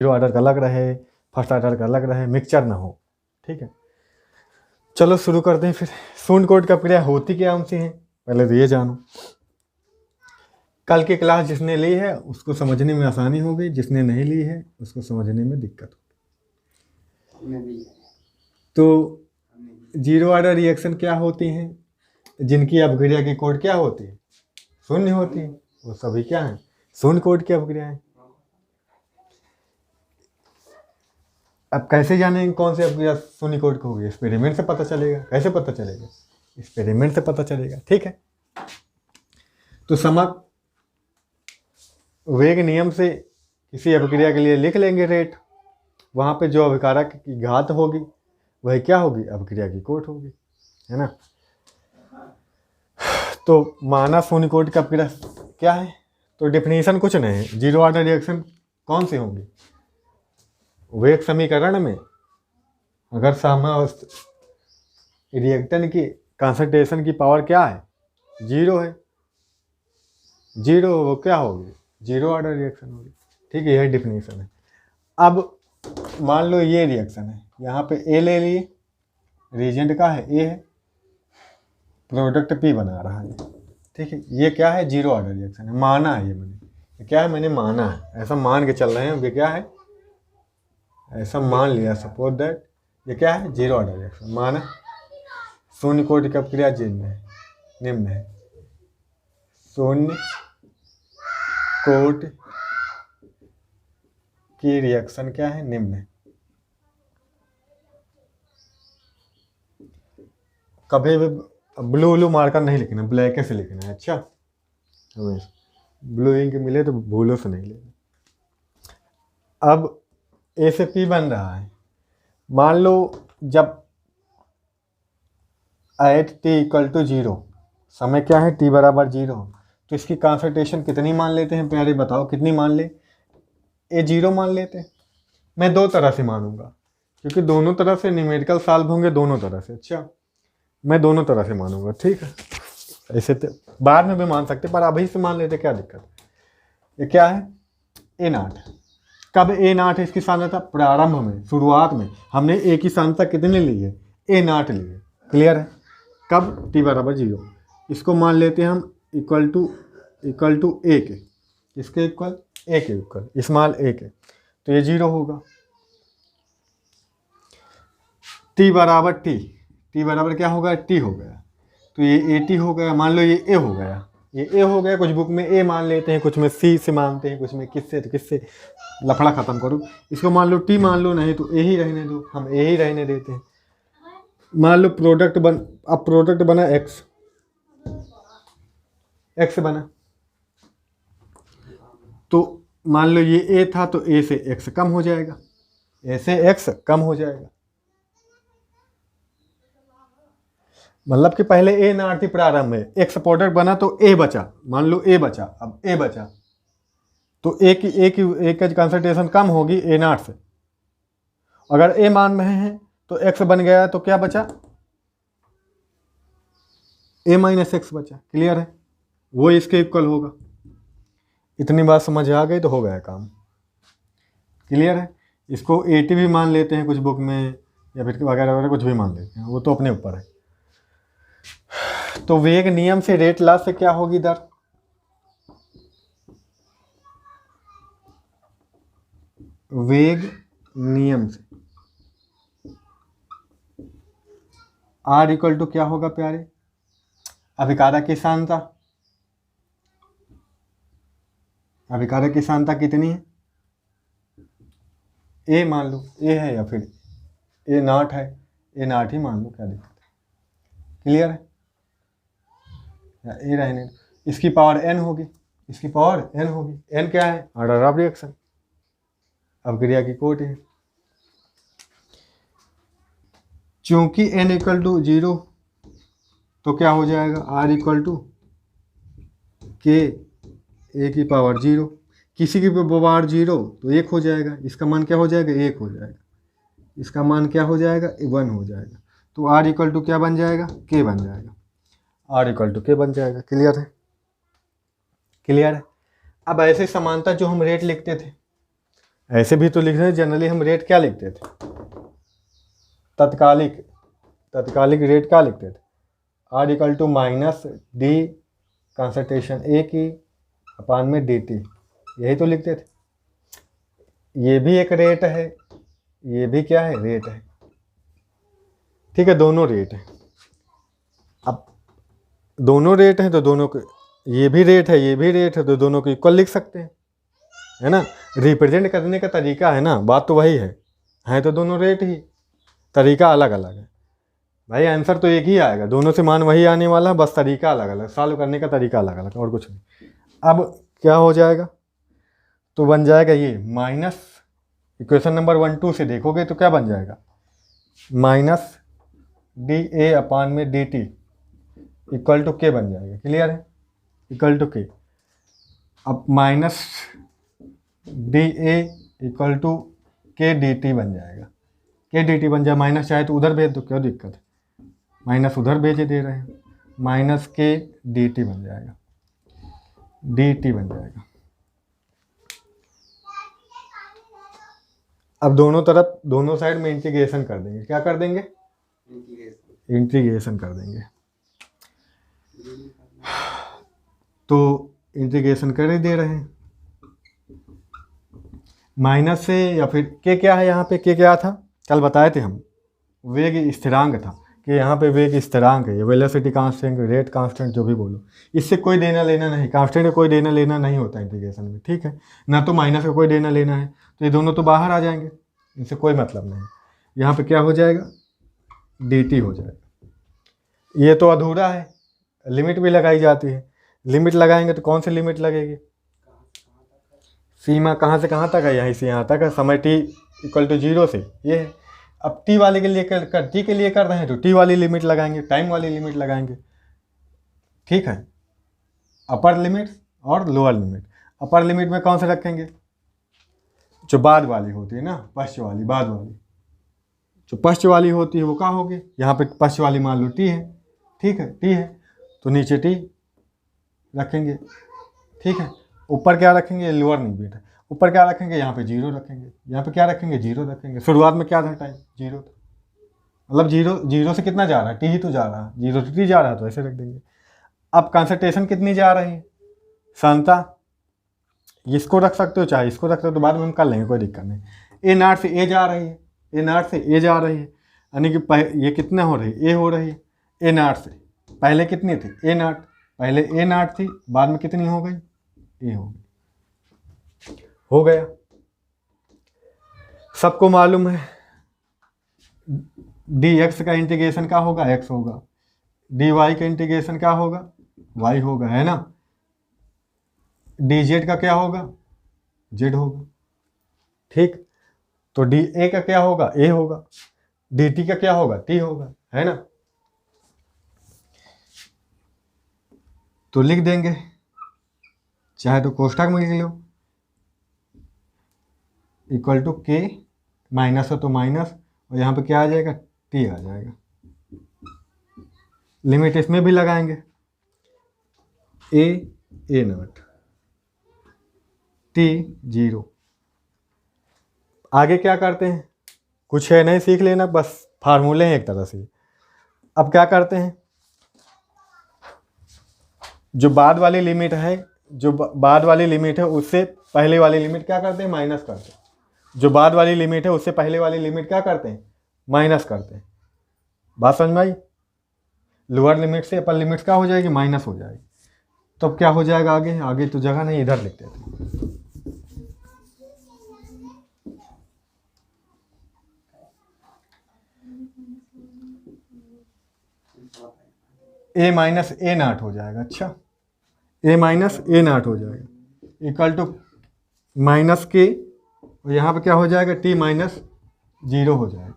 Zero order का अलग रहे, फर्स्ट ऑर्डर का अलग रहे, मिक्सचर ना हो। ठीक है, चलो शुरू करते हैं फिर। शून्य कोट की प्रक्रिया होती क्या उनसे है, पहले तो ये जानो। कल की क्लास जिसने ली है उसको समझने में आसानी होगी, जिसने नहीं ली है उसको समझने में दिक्कत होगी। तो जीरो ऑर्डर रिएक्शन क्या होती हैं, जिनकी अपक्रिया की कोड क्या होती है, शून्य होती है, वो सभी क्या है, शून्य कोड की अपक्रियाएं। अब कैसे जानेंगे कौन सी अपक्रिया शून्य कोड की होगी, एक्सपेरिमेंट से पता चलेगा। कैसे पता चलेगा, एक्सपेरिमेंट से पता चलेगा। ठीक है, तो समक वेग नियम से किसी अपक्रिया के लिए लिख लेंगे रेट, वहाँ पे जो अभिकारक की घात होगी वही क्या होगी, अपक्रिया की कोट होगी, है ना। तो माना शून्य कोट की अपक्रिया क्या है, तो डिफिनीशन कुछ नहीं है। जीरो ऑर्डर रिएक्शन कौन सी होंगी, वेग समीकरण में अगर साम्यावस्था रिएक्टेंट की कंसंट्रेशन की पावर क्या है, जीरो है, जीरो वो क्या होगी, जीरो ऑर्डर रिएक्शन होगी। ठीक है, यही डिफिनीशन है। अब मान लो ये रिएक्शन है, यहाँ पे ए ले लिए, रिएजेंट का है ए है, प्रोडक्ट पी बना रहा है। ठीक है, ये क्या है, जीरो ऑर्डर रिएक्शन है, माना है ये मैंने, क्या है, मैंने माना है, ऐसा मान के चल रहे हैं। ये क्या है, ऐसा मान लिया, सपोज दैट ये क्या है, जीरो ऑर्डर रिएक्शन माना। शून्य कोट की अपक्रिया निम्न है, शून्य कोट की रिएक्शन क्या है, निम्न है। कभी भी ब्लू मार्कर नहीं लिखना, ब्लैक से लिखना है। अच्छा, हमेशा ब्लू इंक मिले तो भूलो से नहीं लेना। अब ए से पी बन रहा है, मान लो जब at T equal to zero, समय क्या है, टी बराबर जीरो, तो इसकी कॉन्सेंट्रेशन कितनी मान लेते हैं प्यारे, बताओ कितनी मान ले, ए जीरो मान लेते हैं। मैं दो तरह से मानूंगा, क्योंकि दोनों तरह से न्यूमेरिकल सॉल्व होंगे, दोनों तरह से। अच्छा, मैं दोनों तरह से मानूंगा। ठीक है, ऐसे तो बाद में भी मान सकते, पर अभी से मान लेते, क्या दिक्कत। ये क्या है, ए नाट। कब ए नाट है इसकी सांद्रता, प्रारंभ में, शुरुआत में हमने ए की सांद्रता कितने ली है, ए नाट ली है। क्लियर है, कब, टी बराबर जीरो। इसको मान लेते हैं हम इक्वल टू ए के, इसके इक्वल, ए के इक्वल, स्मॉल ए के, तो ये जीरो होगा। टी बराबर टी बराबर क्या होगा, टी हो गया, तो ये ए टी हो गया। मान लो ये ए हो गया, ये ए हो गया। कुछ बुक में ए मान लेते हैं, कुछ में सी से मानते हैं, कुछ में किससे, तो किससे, लफड़ा खत्म करो। इसको मान लो टी मान लो, नहीं तो ए ही रहने दो, हम ए ही रहने देते हैं। मान लो प्रोडक्ट अब प्रोडक्ट बना एक्स बना, तो मान लो ये ए था, तो ए से एक्स कम हो जाएगा, ए से एक्स कम हो जाएगा। मतलब कि पहले ए नाट थी प्रारंभ में, एक्स प्रोडक्ट बना तो ए बचा, मान लो ए बचा, अब ए बचा तो ए की कंसंट्रेशन कम होगी ए नाट से। अगर ए मान में है तो एक्स बन गया, तो क्या बचा, ए माइनस एक्स बचा। क्लियर है, वो इसके इक्वल होगा। इतनी बात समझ आ गई तो हो गया काम। क्लियर है, इसको ए टी भी मान लेते हैं कुछ बुक में, या फिर वगैरह वगैरह कुछ भी मान लेते हैं, वो तो अपने ऊपर है। तो वेग नियम से रेट लॉस से क्या होगी दर, वेग नियम से आर इक्वल टू क्या होगा प्यारे, अभिकारक की सांद्रता। अभिकारक की सांद्रता कितनी है, ए मान लो, ए है या फिर ए नाट है, ए नाट ही मान लो, क्या दिक्कत है। क्लियर है, या ए रहने दो। इसकी पावर एन होगी, इसकी पावर एन होगी। एन क्या है, ऑर्डर ऑफ रिएक्शन, अपक्रिया की कोट है। चूंकि एन इक्वल टू जीरो, तो क्या हो जाएगा, आर इक्वल टू के ए की पावर जीरो। किसी की पावर जीरो तो एक हो जाएगा, इसका मान क्या हो जाएगा, एक हो जाएगा, इसका मान क्या हो जाएगा, वन हो जाएगा। तो आर इक्वल टू क्या बन जाएगा, के बन जाएगा, आर इक्वल टू के बन जाएगा। क्लियर है, क्लियर है। अब ऐसे समानता जो हम रेट लिखते थे, ऐसे भी तो लिख रहे हैं, जनरली हम रेट क्या लिखते थे, तत्कालिक रेट क्या लिखते थे, R equal to minus D concentration A की अपान में डी टी, यही तो लिखते थे। ये भी एक रेट है, ये भी क्या है, रेट है। ठीक है, दोनों रेट है। अब दोनों रेट हैं तो दोनों को, ये भी रेट है ये भी रेट है, तो दोनों को इक्वल लिख सकते हैं, है ना। रिप्रेजेंट करने का तरीका है ना, बात तो वही है तो दोनों रेट ही, तरीका अलग अलग है भाई। आंसर तो एक ही आएगा, दोनों से मान वही आने वाला है, बस तरीका अलग अलग, सॉल्व करने का तरीका अलग अलग, और कुछ नहीं। अब क्या हो जाएगा, तो बन जाएगा ये माइनस, इक्वेशन नंबर 1 2 से देखोगे तो क्या बन जाएगा, माइनस डी ए अपान में डी टी इक्वल टू के बन जाएगा। क्लियर है, इक्वल टू के। अब minus D A equal to K D T बन जाएगा, के डी टी बन जाए, माइनस चाहे तो उधर भेज दो, क्यों दिक्कत है, माइनस उधर भेजे दे रहे हैं, माइनस के डी टी बन जाएगा, डी टी बन जाएगा। अब दोनों तरफ, दोनों साइड में इंटीग्रेशन कर देंगे, क्या कर देंगे, इंटीग्रेशन कर देंगे। तो इंटीग्रेशन कर ही दे रहे हैं, माइनस से, या फिर के क्या है यहाँ पे, के क्या था, कल बताए थे हम, वेग स्थिरांक था, कि यहाँ पे वेग स्थिरांक है, वेलोसिटी कांस्टेंट, रेट कांस्टेंट, जो भी बोलो, इससे कोई देना लेना नहीं, कांस्टेंट का कोई देना लेना नहीं होता इंटीग्रेशन में। ठीक है ना, तो माइनस का कोई देना लेना है, तो ये दोनों तो बाहर आ जाएंगे, इनसे कोई मतलब नहीं। यहाँ पे क्या हो जाएगा, डी टी हो जाएगा। ये तो अधूरा है, लिमिट भी लगाई जाती है, लिमिट लगाएंगे तो कौन सी लिमिट लगेगी, सीमा कहाँ से कहाँ तक है, यहीं से यहाँ तक है, समय t इक्वल टू 0 से ये है। अब t वाले के लिए टी के लिए कर रहे हैं तो t वाली लिमिट लगाएंगे, टाइम वाली लिमिट लगाएंगे। ठीक है, अपर लिमिट और लोअर लिमिट। अपर लिमिट में कौन से रखेंगे, जो बाद वाली होती है ना, पश्च वाली, बाद वाली, जो पश्च वाली होती है वो क्या होगी, यहाँ पे पश्च वाली मान लो t है, ठीक है, t है तो नीचे t रखेंगे। ठीक है, ऊपर क्या रखेंगे, लोअर लिमिट है, ऊपर क्या रखेंगे, यहाँ पे 0 रखेंगे, यहाँ पे क्या रखेंगे, 0 रखेंगे। शुरुआत में क्या था, टाइम 0 था, मतलब 0 से कितना जा रहा है, t ही तो जा रहा है, 0 से t जा रहा है, तो ऐसे रख देंगे। अब कंसंट्रेशन कितनी जा रही है, सांता, इसको रख सकते हो चाहे इसको रख सकते हो, तो बाद में हम कर लेंगे, कोई दिक्कत नहीं। ए नाट से ए जा रही है, ए नाट से ए जा रही है, यानी कि ये कितना हो रही है, ए हो रही है, ए नाट से पहले कितनी थी, ए नाट, पहले ए नाट थी, बाद में कितनी हो गई, ए हो गई, हो गया। सबको मालूम है डी एक्स का इंटीग्रेशन क्या होगा, एक्स होगा, डी वाई का इंटीग्रेशन क्या होगा, वाई होगा, है ना। डी जेड का क्या होगा, जेड होगा। ठीक, तो डी ए का क्या होगा, ए होगा, डी टी का क्या होगा, टी होगा, है ना। तो लिख देंगे, चाहे तो कोष्ठक में लिख लो, इक्वल टू के, माइनस हो तो माइनस, और यहाँ पे क्या आ जाएगा, टी आ जाएगा। लिमिट इसमें भी लगाएंगे, ए नॉट, टी 0। आगे क्या करते हैं, कुछ है नहीं, सीख लेना, बस फार्मूले हैं एक तरह से। अब क्या करते हैं, जो बाद वाली लिमिट है, जो बाद वाली लिमिट है उससे पहले वाली लिमिट क्या करते हैं, माइनस करते हैं। जो बाद वाली लिमिट है उससे पहले वाली लिमिट क्या करते हैं, माइनस करते हैं। बात समझ में आई, लोअर लिमिट से अपर लिमिट क्या हो जाएगी, माइनस हो जाएगी। तो अब क्या हो जाएगा, आगे आगे तो जगह नहीं, इधर लिखते थे। ए माइनस ए नाट हो जाएगा, अच्छा, ए माइनस ए नाट हो जाएगा, इक्वल टू माइनस के, और यहाँ पे क्या हो जाएगा, टी माइनस 0 हो जाएगा,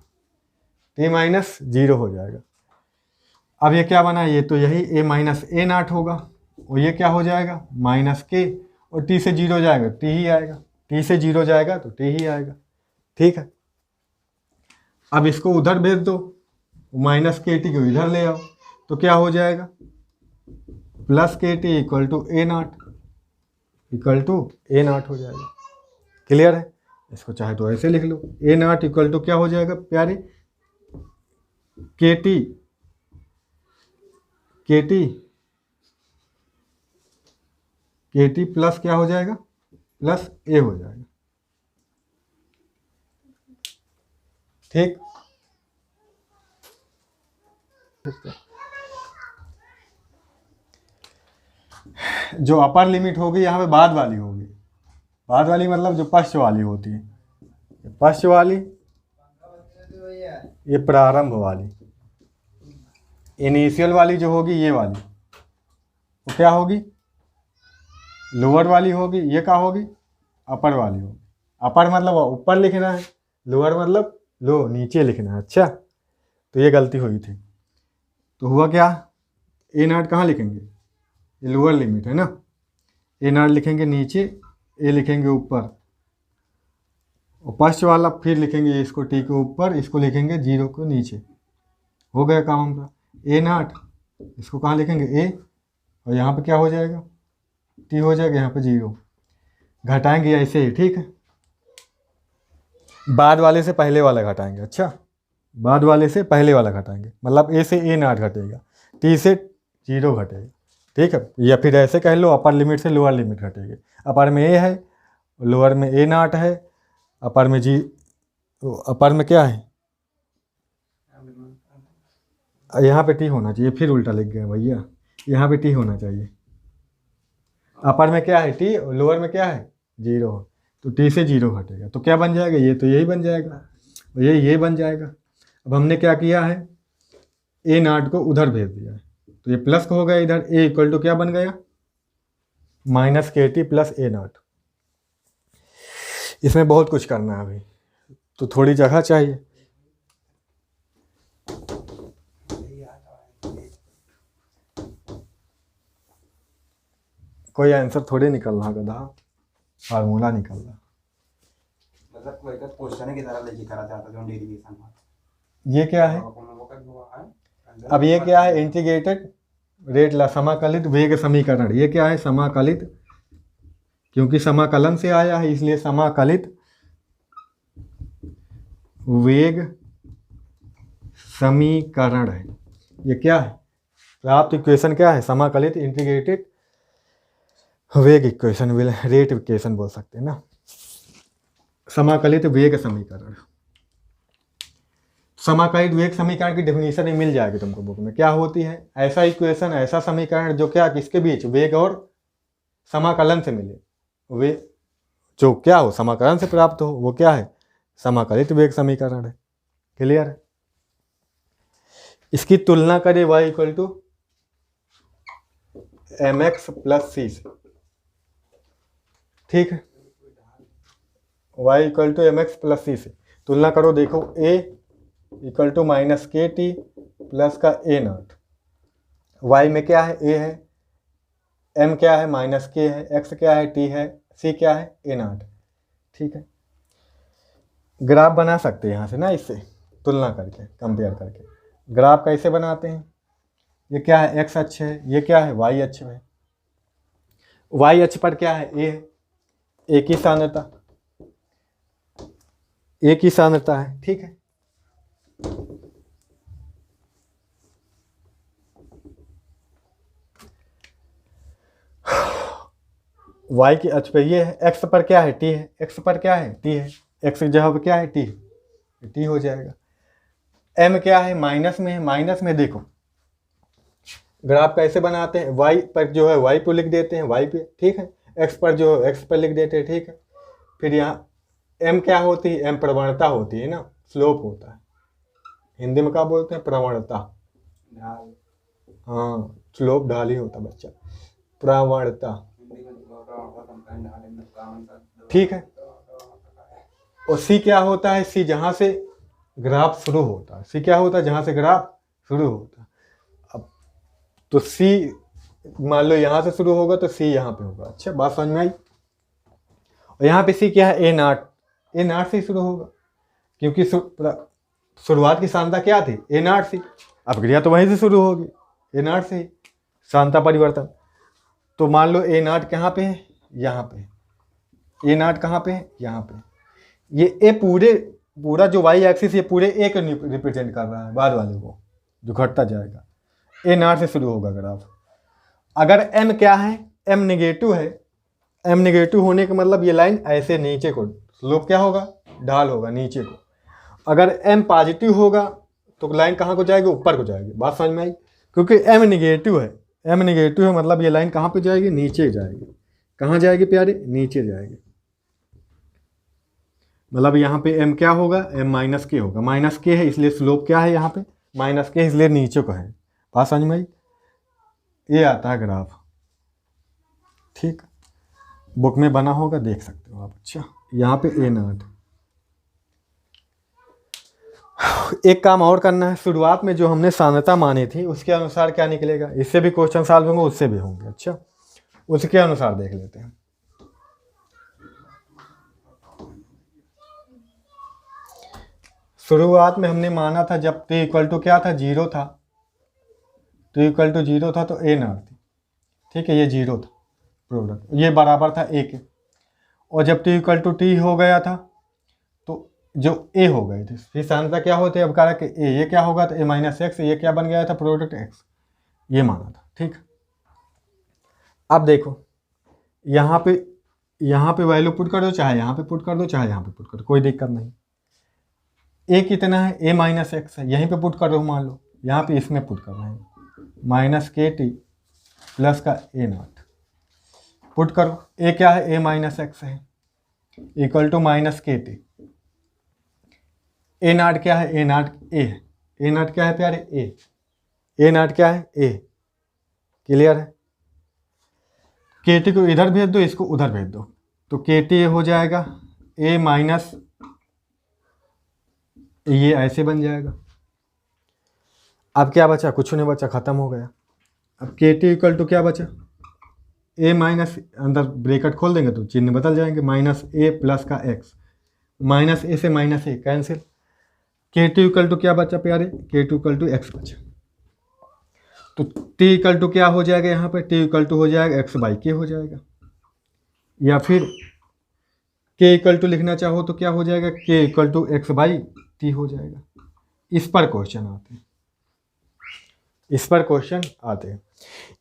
टी माइनस 0 हो जाएगा। अब ये क्या बना, ये तो यही ए माइनस ए नाट होगा, और ये क्या हो जाएगा, माइनस के, और टी से 0 जाएगा, टी ही आएगा, टी से 0 जाएगा तो टी ही आएगा। ठीक है, अब इसको उधर भेज दो, माइनस के टी को इधर ले आओ, तो क्या हो जाएगा, plus K T equal to A naught, equal to A naught हो जाएगा। क्लियर है, इसको चाहे तो ऐसे लिख लो, ए नॉट इक्वल टू क्या हो जाएगा प्यारे, के टी के टी के टी प्लस क्या हो जाएगा, प्लस ए हो जाएगा। ठीक, जो अपर लिमिट होगी यहाँ पे बाद वाली होगी, बाद वाली मतलब जो पश्च वाली होती है, पश्च वाली, ये प्रारंभ वाली, इनिशियल वाली जो होगी ये वाली, वो क्या होगी, लोअर वाली होगी, ये क्या होगी, अपर वाली होगी। अपर मतलब ऊपर लिखना है, लोअर मतलब लो नीचे लिखना है। अच्छा, तो ये गलती हुई थी, तो हुआ क्या, ए नॉट कहाँ लिखेंगे, ये लोअर लिमिट है ना, ए नॉट लिखेंगे नीचे, ए लिखेंगे ऊपर, और फर्स्ट वाला फिर लिखेंगे इसको टी के ऊपर, इसको लिखेंगे जीरो को नीचे। हो गया काम हमारा, ए नॉट, इसको कहाँ लिखेंगे ए, और यहाँ पे क्या हो जाएगा, टी हो जाएगा, यहाँ पे जीरो, घटाएंगे ऐसे ही। ठीक है, बाद वाले से पहले वाला घटाएंगे। अच्छा, बाद वाले से पहले वाला घटाएंगे, मतलब ए से ए नॉट घटेगा, टी से जीरो घटेगा। ठीक है, या फिर ऐसे कह लो, अपर लिमिट से लोअर लिमिट घटेगी। अपर में ए है, लोअर में ए नॉट है, अपर में जी, अपर में क्या है, यहाँ पे टी होना चाहिए, फिर उल्टा लिख गया भैया, यहाँ पे टी होना चाहिए। अपर में क्या है टी, लोअर में क्या है जीरो, तो टी से जीरो घटेगा, तो क्या बन जाएगा, ये तो यही बन जाएगा, और ये बन जाएगा। अब हमने क्या किया है, ए नॉट को उधर भेज दिया है, तो ये प्लस हो गया इधर, ए इक्वल टू क्या बन गया, minus K T plus A not. इसमें बहुत कुछ करना है अभी, तो थोड़ी जगह चाहिए। कोई आंसर थोड़ी निकल रहा गधा, फार्मूला निकल रहा। मतलब कोई का क्वेश्चन की तरह लेके करा जाता जो डेरिवेशन में। ये क्या है, अब ये क्या है, इंटीग्रेटेड रेट ला समाकलित वेग समीकरण। ये क्या है, समाकलित, क्योंकि समाकलन से आया है इसलिए समाकलित वेग समीकरण है। ये क्या है, प्राप्त इक्वेशन क्या है, समाकलित इंटीग्रेटेड वेग इक्वेशन, रेट इक्वेशन बोल सकते हैं ना, समाकलित वेग समीकरण। समाकलित वेग समीकरण की डेफिनेशन ही मिल जाएगी तुमको बुक में। क्या होती है, ऐसा इक्वेशन, ऐसा समीकरण जो क्या किसके बीच, वेग और समाकलन से मिले, वे जो क्या हो समाकलन से प्राप्त हो, वो क्या है, समाकलित वेग समीकरण है। क्लियर है, इसकी तुलना करें y equal to M X plus C से। ठीक है, y equal to M X plus C से तुलना करो, देखो a equal to minus K T plus का ए नॉट, y में क्या है a है, m क्या है माइनस के है, x क्या है t है, c क्या है ए नॉट। ठीक है, ग्राफ बना सकते हैं यहाँ से ना, इससे तुलना करके कंपेयर करके। ग्राफ कैसे बनाते हैं, ये क्या है x अक्ष है, ये क्या है y अक्ष है। y अक्ष पर क्या है, a है, एक ही सांद्रता, एक ही सांद्रता है। ठीक है, y की अक्ष पे ये है, x पर क्या है, t है, x पर क्या है, t है, x की जगह पे क्या है, t, t हो जाएगा। m क्या है, माइनस में है, माइनस में देखो ग्राफ कैसे बनाते हैं, y पर जो है y पे लिख देते हैं, y पे। ठीक है, x पर जो है x पर लिख देते हैं। ठीक है, फिर यहाँ m क्या होती है, m प्रवणता होती है ना, स्लोप होता है, हिंदी में क्या बोलते हैं, प्रवणता। हाँ, स्लोप ढाल ही होता बच्चा, प्रवणता। ठीक है, और सी क्या होता है, सी जहां से ग्राफ शुरू होता है, सी क्या होता है, जहां से ग्राफ शुरू होता है। अब तो सी मान लो यहां से शुरू होगा तो सी यहां पे होगा। अच्छा, बात समझ में आई। और यहाँ पे सी क्या है, ए नॉट, ए नॉट से शुरू होगा, क्योंकि शुरुआत की सांद्रता क्या थी, ए नॉट थी, अब क्रिया तो वहीं से शुरू होगी, ए नॉट से ही सांद्रता परिवर्तन। तो मान लो ए नॉट कहाँ पे है, यहाँ पे, ए नॉट कहाँ पे है, यहाँ पे, ये ए पूरा जो वाई एक्सिस ये पूरे ए को रिप्रेजेंट कर रहा है, बाद वाले को जो घटता जाएगा। ए नॉट से शुरू होगा ग्राफ। अगर एम क्या है, एम नेगेटिव है, एम नेगेटिव होने का मतलब ये लाइन ऐसे नीचे को, स्लोप क्या होगा, ढाल होगा नीचे को। अगर एम पॉजिटिव होगा तो लाइन कहाँ को जाएगी, ऊपर को जाएगी। बात समझ में आई? क्योंकि एम नेगेटिव है, एम नेगेटिव है मतलब ये लाइन कहाँ पे जाएगी, नीचे जाएगी। कहाँ जाएगी प्यारे, नीचे जाएगी। मतलब यहाँ पे एम क्या होगा, एम माइनस के होगा। माइनस के है इसलिए स्लोप क्या है यहाँ पे, माइनस के इसलिए नीचे को है। बात समझ में आई? ये आता है ग्राफ। ठीक, बुक में बना होगा, देख सकते हो आप। अच्छा, यहाँ पे ए नॉट। एक काम और करना है, शुरुआत में जो हमने सांद्रता मानी थी उसके अनुसार क्या निकलेगा, इससे भी क्वेश्चन सॉल्व होंगे, उससे भी होंगे। अच्छा, उसके अनुसार देख लेते हैं। शुरुआत में हमने माना था जब t इक्वल टू क्या था, जीरो था, t इक्वल टू जीरो था तो ए नॉट थी। ठीक है, ये जीरो था प्रोडक्ट, ये बराबर था ए के। और जब t इक्वल टू टी हो गया था तो जो ए हो गए थे, फिर सांद्रता क्या होती है, अब कहा कि ए, ये क्या होगा तो ए माइनस एक्स, ये क्या बन गया था, प्रोडक्ट एक्स, ये माना था। ठीक, अब देखो यहाँ पे वैल्यू पुट कर दो, चाहे यहाँ पे पुट कर दो, चाहे यहाँ पे पुट कर दो, कोई दिक्कत नहीं। ए कितना है, ए माइनस एक्स है, यहीं पे पुट कर दो। मान लो यहाँ पे इसमें पुट कर रहे हैं, माइनस के टी प्लस का ए नॉट पुट करो। ए क्या है, ए माइनस एक्स है, equal to minus K T. A not क्या है, ए नॉट ए है, ए नॉट क्या है प्यारे, ए नॉट क्या है, ए। क्लियर है? के टी को इधर भेज दो, इसको उधर भेज दो, तो के टी हो जाएगा ए माइनस, ये ऐसे बन जाएगा। अब क्या बचा, कुछ नहीं बचा, खत्म हो गया। अब के टी इक्वल टू क्या बचा, ए माइनस, अंदर ब्रैकेट खोल देंगे तो चिन्ह बदल जाएंगे, माइनस ए प्लस का एक्स, माइनस ए से माइनस ए कैंसिल। के टी इक्वल टू क्या बचा प्यारे, के टी इक्वल टू एक्स बचा। तो टी इक्वल टू क्या हो जाएगा, यहाँ पे टी इक्वल टू हो जाएगा एक्स बाई के हो जाएगा। या फिर के इक्वल टू लिखना चाहो तो क्या हो जाएगा, K equal to X by T हो जाएगा। इस पर क्वेश्चन आते हैं, इस पर क्वेश्चन आते हैं।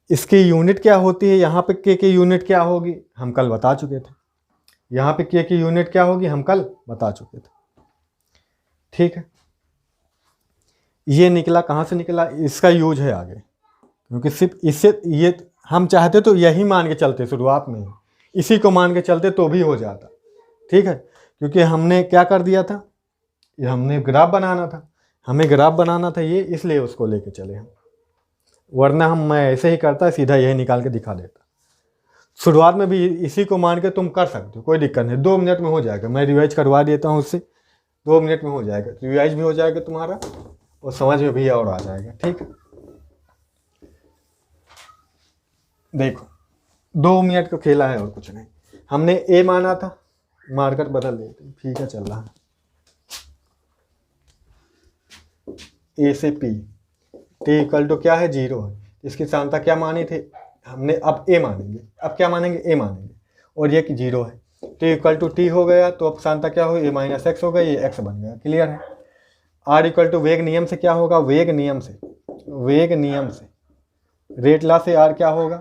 इसकी यूनिट क्या होती है, यहाँ पे के की यूनिट क्या होगी, हम कल बता चुके थे। यहाँ पे के की यूनिट क्या होगी, हम कल बता चुके थे। ठीक है, ये निकला कहाँ से निकला, इसका यूज है आगे, क्योंकि सिर्फ इससे ये हम चाहते तो यही मान के चलते, शुरुआत में इसी को मान के चलते तो भी हो जाता। ठीक है, क्योंकि हमने क्या कर दिया था, ये हमने ग्राफ बनाना था, हमें ग्राफ बनाना था ये, इसलिए उसको लेके चले हम, वरना मैं ऐसे ही करता, सीधा यही निकाल के दिखा देता। शुरुआत में भी इसी को मान के तुम कर सकते हो, कोई दिक्कत नहीं, 2 मिनट में हो जाएगा। मैं रिवाइज करवा देता हूँ उससे, 2 मिनट में हो जाएगा, रिवाइज भी हो जाएगा तुम्हारा और समझ में भी और आ जाएगा। ठीक, देखो 2 मिनट का खेला है और कुछ नहीं। हमने ए माना था, मार्कर बदल देते, ठीक है, चल रहा है ए से पी, टी इक्वल टू क्या है, जीरो है। इसकी सांद्रता क्या मानी थे हमने, अब ए मानेंगे, अब क्या मानेंगे, ए मानेंगे, और ये कि जीरो है। टी इक्वल टू टी हो गया तो अब सांद्रता क्या हो, ए माइनस एक्स हो गया, ये एक्स बन गया। क्लियर है? आर इक्वल टू वेग नियम से क्या होगा, वेग नियम से रेट लॉ से आर क्या होगा,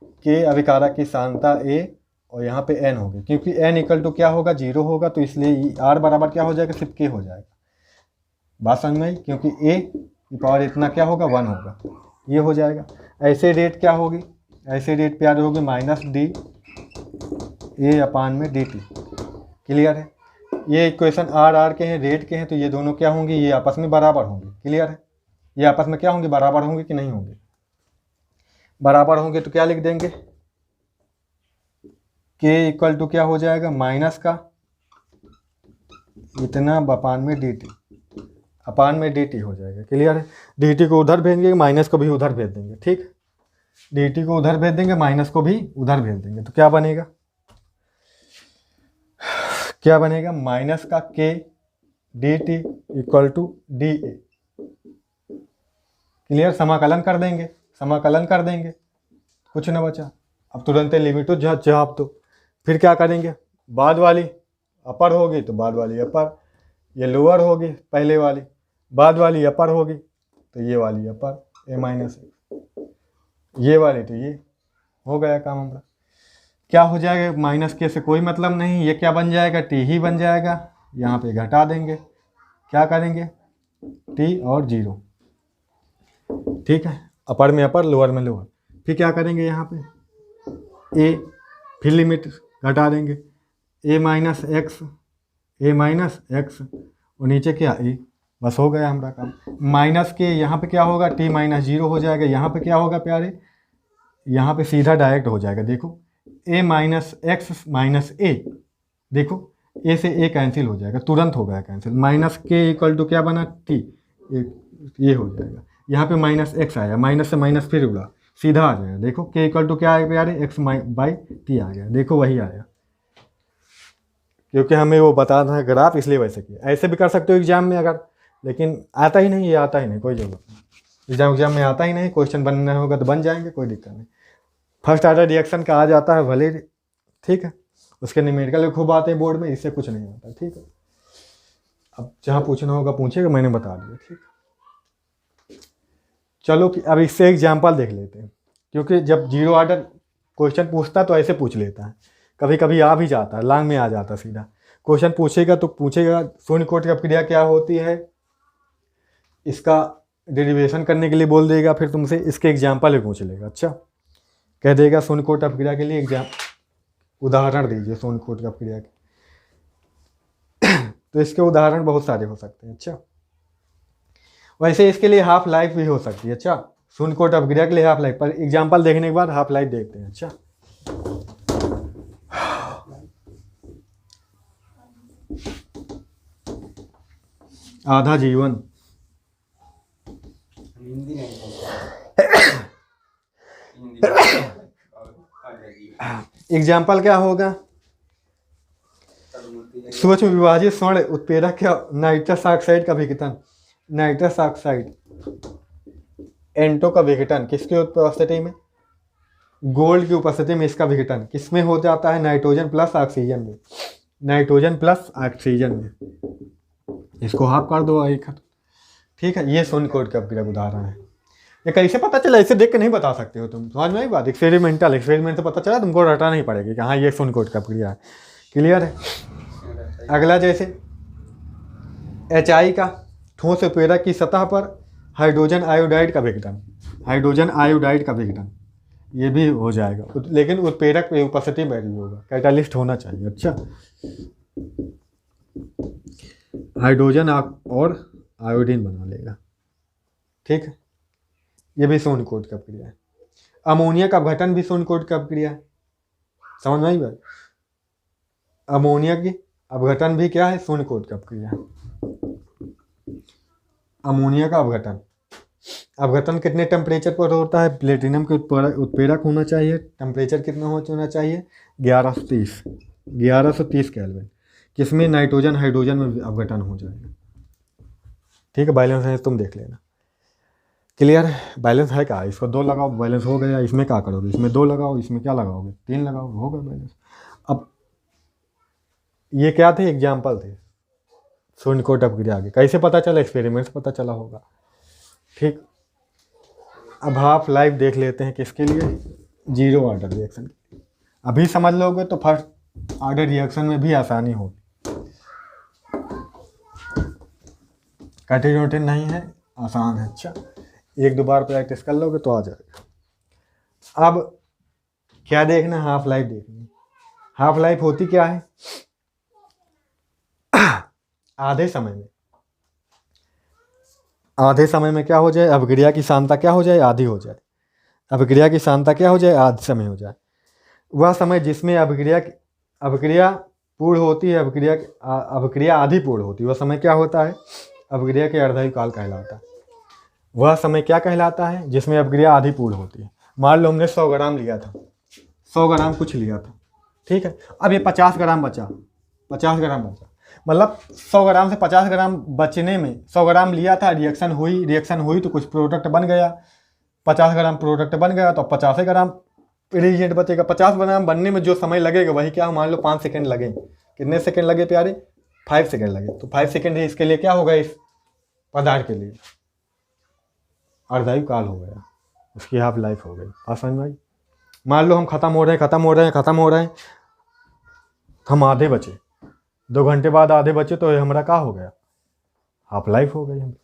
के अभिकारक की सांद्रता ए और यहाँ पे एन होगी, क्योंकि एन इक्वल टू क्या होगा, जीरो होगा, तो इसलिए आर बराबर क्या हो जाएगा, सिर्फ के हो जाएगा। बात समझ में आई? क्योंकि ए की पावर इतना क्या होगा, 1 होगा, ये हो जाएगा। ऐसे रेट क्या होगी, ऐसे रेट प्यार होगी माइनस डी ए अपान में डी टी। क्लियर है? ये इक्वेशन आर आर के हैं, रेट के हैं, तो ये दोनों क्या होंगी, ये आपस में बराबर होंगे। क्लियर है? ये आपस में क्या होंगे, बराबर होंगे कि नहीं होंगे, बराबर होंगे तो क्या लिख देंगे, के इक्वल टू क्या हो जाएगा, माइनस का इतना अपान में डी टी, अपान में डी टी हो जाएगा। क्लियर है? डी टी को उधर भेज देंगे, माइनस को भी उधर भेज देंगे। ठीक, डी टी को उधर भेज देंगे, माइनस को भी उधर भेज देंगे, तो क्या बनेगा, क्या बनेगा, माइनस का K D T equal to D A. Clear? समाकलन कर देंगे, समाकलन कर देंगे, कुछ ना बचा। अब तुरंत लिमिट झाँप दो, फिर क्या करेंगे, बाद वाली अपर होगी तो बाद वाली अपर, ये लोअर होगी पहले वाली, बाद वाली अपर होगी तो ये वाली अपर a माइनस एक्स, ये वाली तो ये। हो गया काम हमारा। क्या हो जाएगा, माइनस के से कोई मतलब नहीं, ये क्या बन जाएगा, टी ही बन जाएगा। यहाँ पे घटा देंगे, क्या करेंगे, टी और 0, ठीक है। अपर में अपर, लोअर में लोअर। फिर क्या करेंगे यहाँ पे ए, फिर लिमिट घटा देंगे a माइनस एक्स, और नीचे क्या ए। बस हो गया हमारा काम। माइनस के यहाँ पे क्या होगा, t माइनस 0 हो जाएगा। यहाँ पे क्या होगा प्यारे, यहाँ पे सीधा डायरेक्ट हो जाएगा। देखो a माइनस एक्स माइनस ए, देखो a से a कैंसिल हो जाएगा, तुरंत हो गया कैंसिल। माइनस के इक्वल टू क्या बना, t, ये हो जाएगा। यहाँ पे माइनस एक्स आया, माइनस से माइनस फिर उड़ा, सीधा आ जाएगा। देखो के इक्वल टू क्या आएगा प्यारे, एक्स बाई टी आ गया। देखो वही आया, क्योंकि हमें वो बताना है ग्राफ, इसलिए वैसे किया। ऐसे भी कर सकते हो एग्जाम में अगर, लेकिन आता ही नहीं, ये आता ही नहीं, कोई जरूरत नहीं। एग्जाम में आता ही नहीं, क्वेश्चन बनना होगा तो बन जाएंगे, कोई दिक्कत नहीं। फर्स्ट आर्डर रिएक्शन का आ जाता है भले, ठीक है। उसके न्यूमेरिकल खूब आते हैं बोर्ड में, इससे कुछ नहीं आता, ठीक है। अब जहाँ पूछना होगा पूछेगा, मैंने बता दिया, ठीक है। चलो कि अब इससे एग्जाम्पल देख लेते हैं, क्योंकि जब 0 आर्डर क्वेश्चन पूछता है तो ऐसे पूछ लेता है, कभी कभी आ भी जाता है, लांग में आ जाता है सीधा। क्वेश्चन पूछेगा तो पूछेगा शून्य कोटि की क्रिया क्या होती है, इसका डेरिवेशन करने के लिए बोल देगा, फिर तुमसे इसके एग्जाम्पल भी पूछ लेगा। अच्छा, कह देगा शून्य कोटि की क्रिया के लिए उदाहरण दीजिए शून्य कोटि की क्रिया के। तो इसके उदाहरण बहुत सारे हो सकते हैं। अच्छा, वैसे इसके लिए हाफ लाइफ भी हो सकती है। अच्छा, शून्य कोटि की क्रिया के लिए हाफ लाइफ, पर एग्जाम्पल देखने के बाद हाफ लाइफ देखते हैं। अच्छा, आधा जीवन, हिंदी नहीं हिंदी एग्जाम्पल क्या होगा, सूक्ष्म विभाजित स्वर्ण उत्प्रेरक क्या, नाइट्रस ऑक्साइड का विघटन, नाइट्रस ऑक्साइड एंटो का विघटन किसकी उपस्थिति में, गोल्ड की उपस्थिति में इसका विघटन किसमें हो जाता है, नाइट्रोजन प्लस ऑक्सीजन में, नाइट्रोजन प्लस ऑक्सीजन में। इसको हाफ कर दो एक, ठीक है। ये शून्य कोटि की क्रिया उदाहरण है। ये कैसे पता चला, ऐसे देख के नहीं बता सकते हो तुम, समझ में आई बात। एक्सपेरिमेंट से पता चला, तुमको रटा नहीं पड़ेगी कि हाँ ये शून्य कोटि की क्रिया है। क्लियर है। अगला जैसे HI का ठोस उत्प्रेरक की सतह पर हाइड्रोजन आयोडाइड का विघटन, हाइड्रोजन आयोडाइड का विघटन, ये भी हो जाएगा, लेकिन उत्प्रेरक की उपस्थिति में भी होगा, कैटालिस्ट होना चाहिए। अच्छा, हाइड्रोजन और आयोडीन बना लेगा, ठीक है। ये भी शून्य कोटि की क्रिया है। अमोनिया का अपघटन भी शून्य कोटि की क्रिया है, समझ में आई बात। अमोनिया की अपघटन भी क्या है, शून्य कोटि की क्रिया है। अमोनिया का अपघटन, अपघटन कितने टेम्परेचर पर होता है, प्लेटिनम के उत्प्रेरक होना चाहिए, टेम्परेचर कितना होना चाहिए, 1130 केल्विन। किसमें, नाइट्रोजन हाइड्रोजन में अपघटन हो जाएगा, ठीक है। बैलेंस है, तुम देख लेना। क्लियर है। बैलेंस है क्या, इसको 2 लगाओ, बैलेंस हो गया। इसमें क्या करोगे, इसमें 2 लगाओ, इसमें क्या लगाओगे, 3 लगाओगे, हो गया बैलेंस। अब ये क्या थे, एग्जाम्पल थे शून्य कोटि की क्रिया के। कैसे पता चला, एक्सपेरिमेंट से पता चला होगा, ठीक। अब हाफ लाइफ देख लेते हैं किसके लिए, 0 आर्डर रिएक्शन। अभी समझ लोगे तो फर्स्ट आर्डर रिएक्शन में भी आसानी होगी। कठिन नहीं है, आसान है। अच्छा, 1-2 बार प्रैक्टिस कर लोगे तो आ जाएगा। अब क्या देखना, हाफ लाइफ देखनी। हाफ लाइफ होती क्या है, आधे समय में क्या हो जाए, अभिक्रिया की सांद्रता क्या हो जाए, आधी हो जाए। अभिक्रिया की सांद्रता क्या हो जाए, आधे समय हो जाए। वह समय जिसमें अभिक्रिया पूर्ण होती है, अभिक्रिया आधी पूर्ण होती है, वह समय क्या होता है, अभिक्रिया के अर्धायुकाल कहलाता है। वह समय क्या कहलाता है, जिसमें अभिक्रिया आधी पूर्ण होती है। मान लो हमने 100 ग्राम लिया था, 100 ग्राम कुछ लिया था, ठीक है। अब ये 50 ग्राम बचा, 50 ग्राम बचा, मतलब 100 ग्राम से 50 ग्राम बचने में, 100 ग्राम लिया था, रिएक्शन हुई तो कुछ प्रोडक्ट बन गया, 50 ग्राम प्रोडक्ट बन गया, तो 50 ग्राम रिएजेंट बचेगा। 50 ग्राम बनने में जो समय लगेगा वही क्या, मान लो 5 सेकेंड लगे, कितने सेकंड लगे प्यारे? 5 सेकंड लगे। तो 5 सेकंड ही इसके लिए क्या होगा, इस पदार्थ के लिए अर्धायु काल हो गया, उसकी हाफ लाइफ हो गई। बात समझ में आई? मान लो हम खत्म हो रहे हैं, हम आधे बचे, 2 घंटे बाद आधे बचे, तो हमारा क्या हो गया, हाफ लाइफ हो गई हम।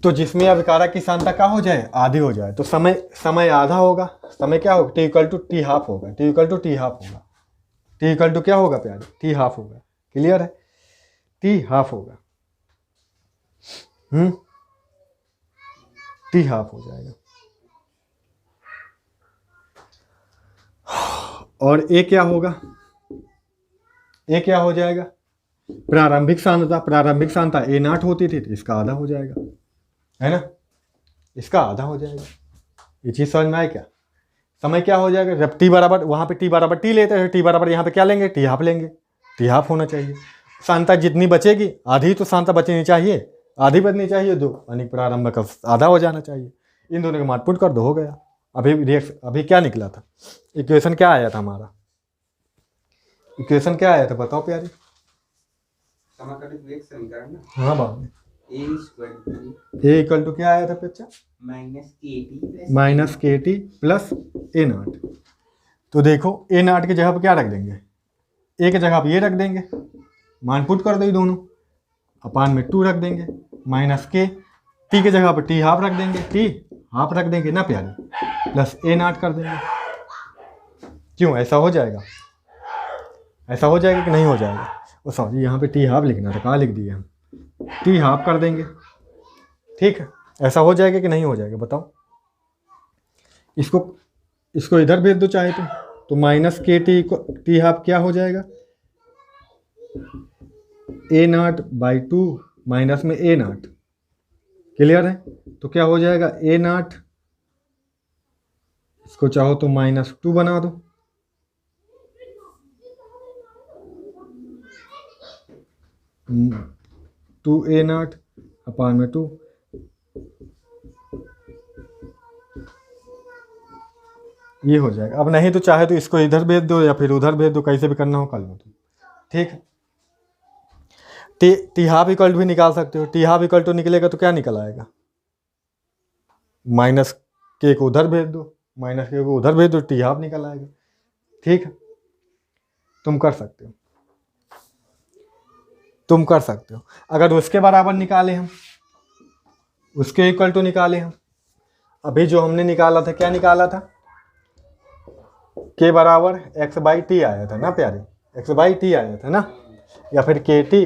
तो जिसमें अभिकारा की सांद्रता क्या हो जाए, आधी हो जाए, तो समय आधा होगा। समय क्या होगा, T equal to T half होगा। टी इक्वल टू क्या होगा प्यारे, टी हाफ होगा। क्लियर है? टी हाफ होगा। टी हाफ हो जाएगा। और ए क्या होगा, ए क्या हो जाएगा, प्रारंभिक सांद्रता ए नॉट होती थी, तो इसका आधा हो जाएगा, है ना, इसका आधा हो जाएगा। ये चीज समझ में आए क्या? समय क्या हो जाएगा, जब टी बराबर, वहां पे टी बराबर टी लेते हैं, टी बराबर यहाँ पे क्या लेंगे, टी हाफ लेंगे। टी हाफ होना चाहिए। सांद्रता जितनी बचेगी, आधी तो सांद्रता बचनी चाहिए, आधी बचनी चाहिए, दो यानी प्रारंभ का आधा हो जाना चाहिए। इन दोनों का मान पुट कर दो, हो गया। अभी क्या निकला था, इक्वेशन क्या आया था हमारा, इक्वेशन क्या आया था बताओ प्यारी? समाकलित वेग समीकरण ना। हाँ बाबू, ए इक्वल टू क्या आया था बच्चा, minus K T plus A not. तो देखो ए नॉट की जगह पर क्या रख देंगे, ए की जगह पर ये रख देंगे, मान पुट कर दो ये दोनों, अपान में 2 रख देंगे, माइनस के, टी की जगह पर टी हाफ रख देंगे, टी हाफ रख देंगे ना प्यारे, प्लस ए नॉट कर देंगे। क्यों ऐसा हो जाएगा, ऐसा हो जाएगा कि नहीं हो जाएगा? ओ सॉरी, यहाँ पे टी हाफ लिखना था, कहाँ लिख दिया हम, टी हाफ कर देंगे। ठीक है, ऐसा हो जाएगा कि नहीं हो जाएगा बताओ? इसको इधर भेज दो चाहे तो माइनस के टी हाफ क्या हो जाएगा, ए नॉट बाई 2 माइनस में ए नॉट। क्लियर है? तो क्या हो जाएगा, ए नॉट, इसको चाहो तो -2 बना दो, टू ए नॉट अपान में 2, ये हो जाएगा। अब नहीं तो चाहे तो इसको इधर भेज दो या फिर उधर भेज दो, कैसे भी करना हो कर लो तुम। ठीक है, टी हाफ इक्वल टू भी निकाल सकते हो। टी हाफ इक्वल टू निकलेगा तो क्या निकल आएगा, माइनस के को उधर भेज दो, माइनस के को उधर भेज दो, टी हाफ निकल आएगा। ठीक है, तुम कर सकते हो, तुम कर सकते हो। अगर उसके बराबर निकाले हम, उसके इक्वल टू निकाले हम, अभी जो हमने निकाला था क्या निकाला था, के बराबर एक्स बाई टी आया था ना प्यारे, एक्स बाई टी आया था ना, या फिर के टी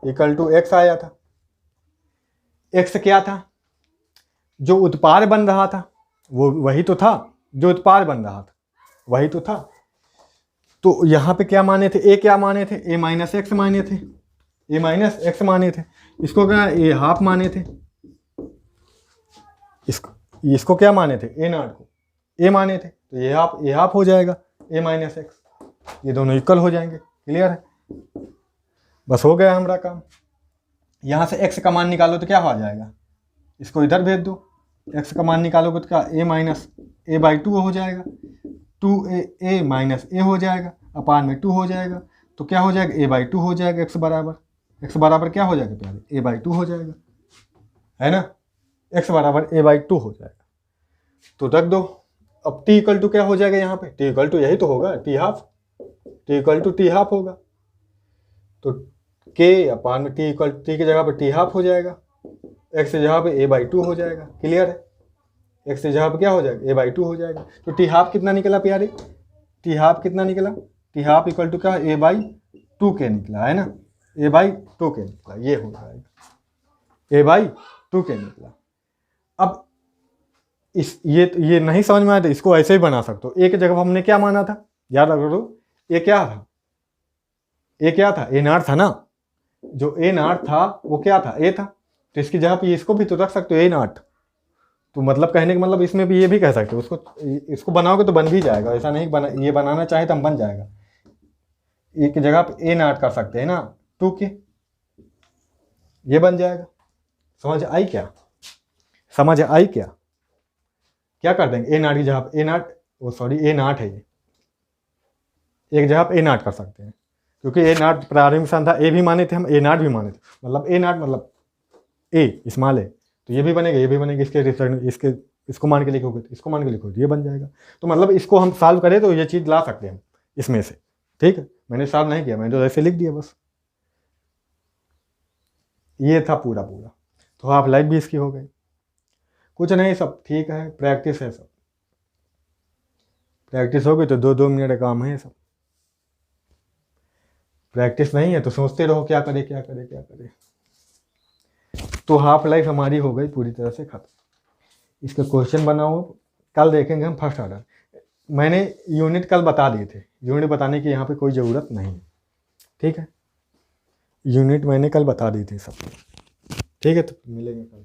इक्वल टू एक्स आया था। एक्स क्या था, जो उत्पाद बन रहा था वो वही तो था, जो उत्पाद बन रहा था वही तो था। तो यहाँ पे क्या माने थे, ए क्या माने थे, ए माइनस एक्स माने थे, ए माइनस एक्स माने थे। इसको क्या, ए हाफ माने थे, इसको क्या माने थे, ए नॉट को ए माने थे, तो ये हाफ हो जाएगा, ए माइनस एक्स, ये दोनों इक्वल हो जाएंगे। क्लियर है? बस हो गया हमारा काम। यहाँ से एक्स का मान निकालो तो क्या हो जाएगा, इसको इधर भेज दो, एक्स का मान निकालोगे तो क्या, ए माइनस ए बाई 2 हो जाएगा, 2a माइनस ए हो जाएगा, अपान में 2 हो जाएगा, तो क्या हो जाएगा, ए बाई 2 हो जाएगा। एक्स बराबर क्या हो जाएगा प्यारे, ए बाई 2 हो जाएगा, है ना, एक्स बराबर ए बाई 2 हो जाएगा। तो रख दो। अब टी इक्वल टू क्या हो जाएगा, यहाँ पे टी इक्वल टू यही तो होगा, T half, T equal to T half होगा। तो के अपान में टी की जगह पे टी हाफ हो जाएगा, एक्स की जगह पे ए बाई 2 हो जाएगा। क्लियर है? एक्स की जगह पे क्या हो जाएगा, ए बाई 2 हो जाएगा। तो टी हाफ कितना निकला प्यारे, टी हाफ कितना निकला, टी हाफ इक्वल टू क्या, ए बाई 2 के निकला, है ना, ए बाई 2 के निकला, ये हो जाएगा, ए बाई 2 के निकला। अब ये नहीं समझ में आया तो इसको ऐसे ही बना सकते हो। ए की जगह हमने क्या माना था, याद रखो, ए क्या था, ए क्या था, ए नॉट था ना, जो ए नॉट था वो क्या था, ए था। तो इसकी जगह पे इसको भी तो रख सकते हो, ए नॉट। तो मतलब कहने का मतलब इसमें भी ये भी कह सकते हो, इसको बनाओगे तो बन भी जाएगा, ऐसा नहीं बना, ये बनाना चाहे तो हम बन जाएगा। ए की जगह पे ए नॉट कर सकते हैं ना, 2 के, ये बन जाएगा। समझ आई क्या, समझ आई क्या? क्या कर देंगे, ए नॉट की जगह पे ए नॉट वो सॉरी ए नाट है ये, एक जगह आप ए नाट कर सकते हैं, क्योंकि ए नाट प्रारंभिक स्थान था, ए भी माने थे हम, ए नाट भी माने थे, मतलब ए नाट मतलब ए स्मॉल है, तो ये भी बनेगा, ये भी बनेगा, इसके रिजल्ट इसके इसको मान के लिखोगे तो इसको मान के लिखोगे तो ये बन जाएगा। तो मतलब इसको हम सॉल्व करें तो ये चीज़ ला सकते हैं हम इसमें से, ठीक है। मैंने सॉल्व नहीं किया, मैंने तो ऐसे लिख दिया बस। ये था पूरा पूरा, तो हाफ लाइफ भी इसकी हो गई। कुछ नहीं, सब ठीक है, प्रैक्टिस है, सब प्रैक्टिस होगी तो 2-2 मिनट का काम है सब। प्रैक्टिस नहीं है तो सोचते रहो क्या करे क्या करे क्या करे। तो हाफ लाइफ हमारी हो गई पूरी तरह से खत्म। इसका क्वेश्चन बनाओ, कल देखेंगे हम फर्स्ट ऑर्डर। मैंने यूनिट कल बता दिए थे, यूनिट बताने की यहाँ पे कोई ज़रूरत नहीं है, ठीक है। यूनिट मैंने कल बता दी थी सब, ठीक है। तो मिलेंगे कल।